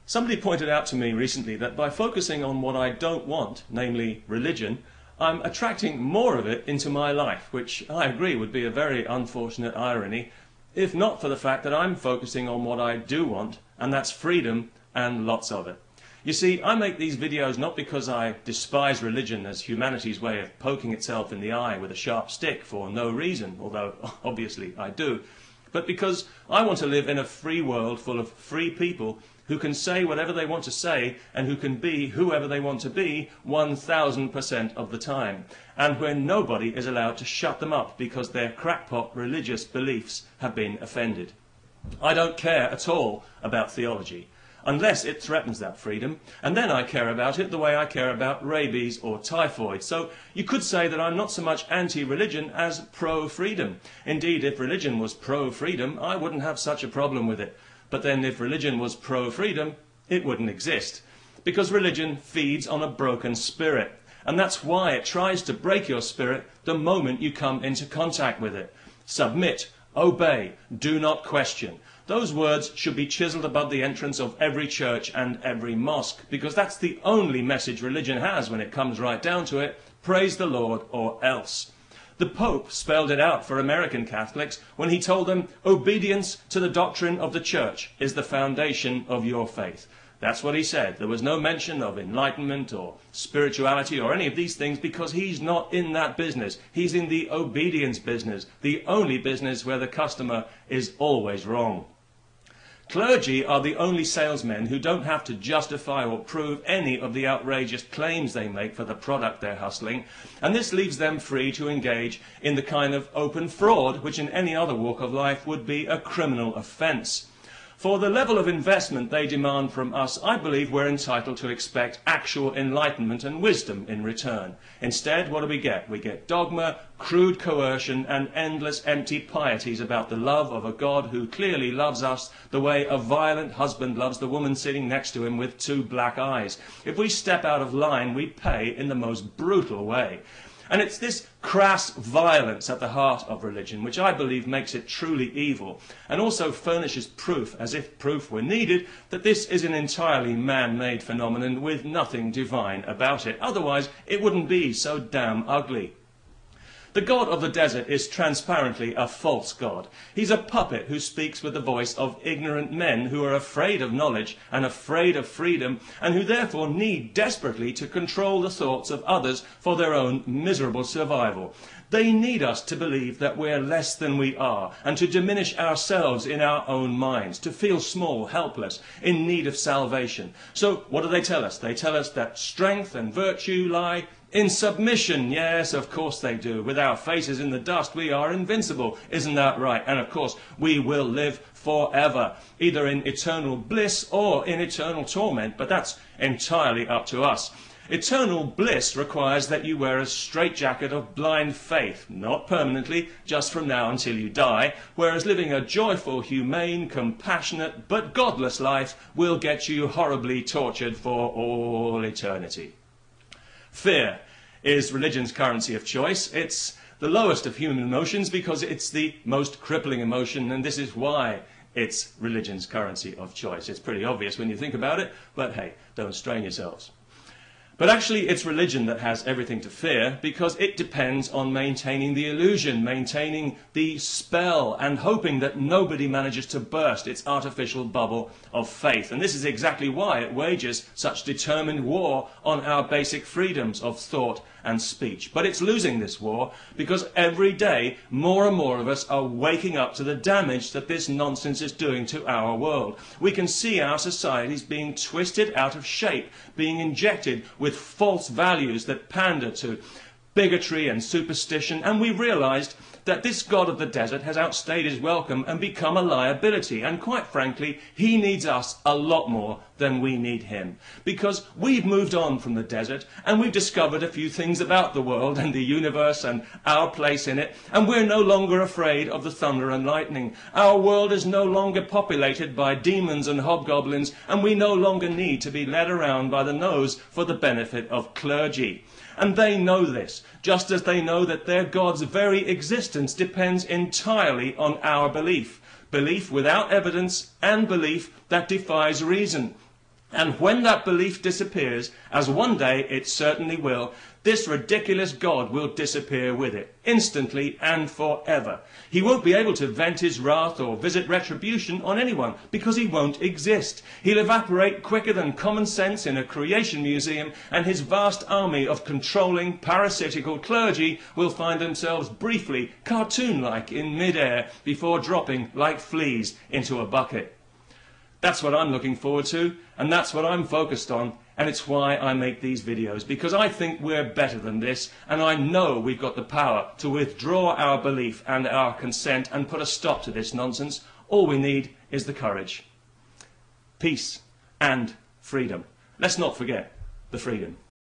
Somebody pointed out to me recently that by focusing on what I don't want, namely religion, I'm attracting more of it into my life, which I agree would be a very unfortunate irony, if not for the fact that I'm focusing on what I do want, and that's freedom and lots of it. You see, I make these videos not because I despise religion as humanity's way of poking itself in the eye with a sharp stick for no reason, although obviously I do, but because I want to live in a free world full of free people who can say whatever they want to say and who can be whoever they want to be 1000% of the time, and where nobody is allowed to shut them up because their crackpot religious beliefs have been offended. I don't care at all about theology, unless it threatens that freedom, and then I care about it the way I care about rabies or typhoid. So you could say that I'm not so much anti-religion as pro-freedom. Indeed, if religion was pro-freedom, I wouldn't have such a problem with it. But then if religion was pro-freedom, it wouldn't exist. Because religion feeds on a broken spirit. And that's why it tries to break your spirit the moment you come into contact with it. Submit, obey, do not question. Those words should be chiseled above the entrance of every church and every mosque, because that's the only message religion has when it comes right down to it. Praise the Lord or else. The Pope spelled it out for American Catholics when he told them obedience to the doctrine of the Church is the foundation of your faith. That's what he said. There was no mention of enlightenment or spirituality or any of these things because he's not in that business. He's in the obedience business, the only business where the customer is always wrong. Clergy are the only salesmen who don't have to justify or prove any of the outrageous claims they make for the product they're hustling, and this leaves them free to engage in the kind of open fraud which in any other walk of life would be a criminal offence. For the level of investment they demand from us, I believe we're entitled to expect actual enlightenment and wisdom in return. Instead, what do we get? We get dogma, crude coercion, and endless empty pieties about the love of a God who clearly loves us the way a violent husband loves the woman sitting next to him with two black eyes. If we step out of line, we pay in the most brutal way. And it's this crass violence at the heart of religion which I believe makes it truly evil, and also furnishes proof, as if proof were needed, that this is an entirely man-made phenomenon with nothing divine about it. Otherwise it wouldn't be so damn ugly. The God of the desert is transparently a false God. He's a puppet who speaks with the voice of ignorant men who are afraid of knowledge and afraid of freedom, and who therefore need desperately to control the thoughts of others for their own miserable survival. They need us to believe that we're less than we are, and to diminish ourselves in our own minds, to feel small, helpless, in need of salvation. So what do they tell us? They tell us that strength and virtue lie in submission. Yes, of course they do. With our faces in the dust, we are invincible. Isn't that right? And of course, we will live forever, either in eternal bliss or in eternal torment, but that's entirely up to us. Eternal bliss requires that you wear a straitjacket of blind faith, not permanently, just from now until you die, whereas living a joyful, humane, compassionate, but godless life will get you horribly tortured for all eternity. Fear is religion's currency of choice. It's the lowest of human emotions because it's the most crippling emotion, and this is why it's religion's currency of choice. It's pretty obvious when you think about it, but hey, don't strain yourselves. But actually it's religion that has everything to fear because it depends on maintaining the illusion, maintaining the spell, and hoping that nobody manages to burst its artificial bubble of faith. And this is exactly why it wages such determined war on our basic freedoms of thought and speech. But it's losing this war because every day more and more of us are waking up to the damage that this nonsense is doing to our world. We can see our societies being twisted out of shape, being injected with false values that pander to bigotry and superstition, and we realized that this God of the desert has outstayed his welcome and become a liability, and quite frankly, he needs us a lot more than we need him, because we've moved on from the desert and we've discovered a few things about the world and the universe and our place in it, and we're no longer afraid of the thunder and lightning. Our world is no longer populated by demons and hobgoblins, and we no longer need to be led around by the nose for the benefit of clergy. And they know this, just as they know that their God's very existence depends entirely on our belief. Belief without evidence and belief that defies reason. And when that belief disappears, as one day it certainly will, this ridiculous God will disappear with it, instantly and forever. He won't be able to vent his wrath or visit retribution on anyone, because he won't exist. He'll evaporate quicker than common sense in a creation museum, and his vast army of controlling, parasitical clergy will find themselves briefly, cartoon-like in mid-air, before dropping like fleas into a bucket. That's what I'm looking forward to, and that's what I'm focused on, and it's why I make these videos, because I think we're better than this, and I know we've got the power to withdraw our belief and our consent and put a stop to this nonsense. All we need is the courage. Peace and freedom. Let's not forget the freedom.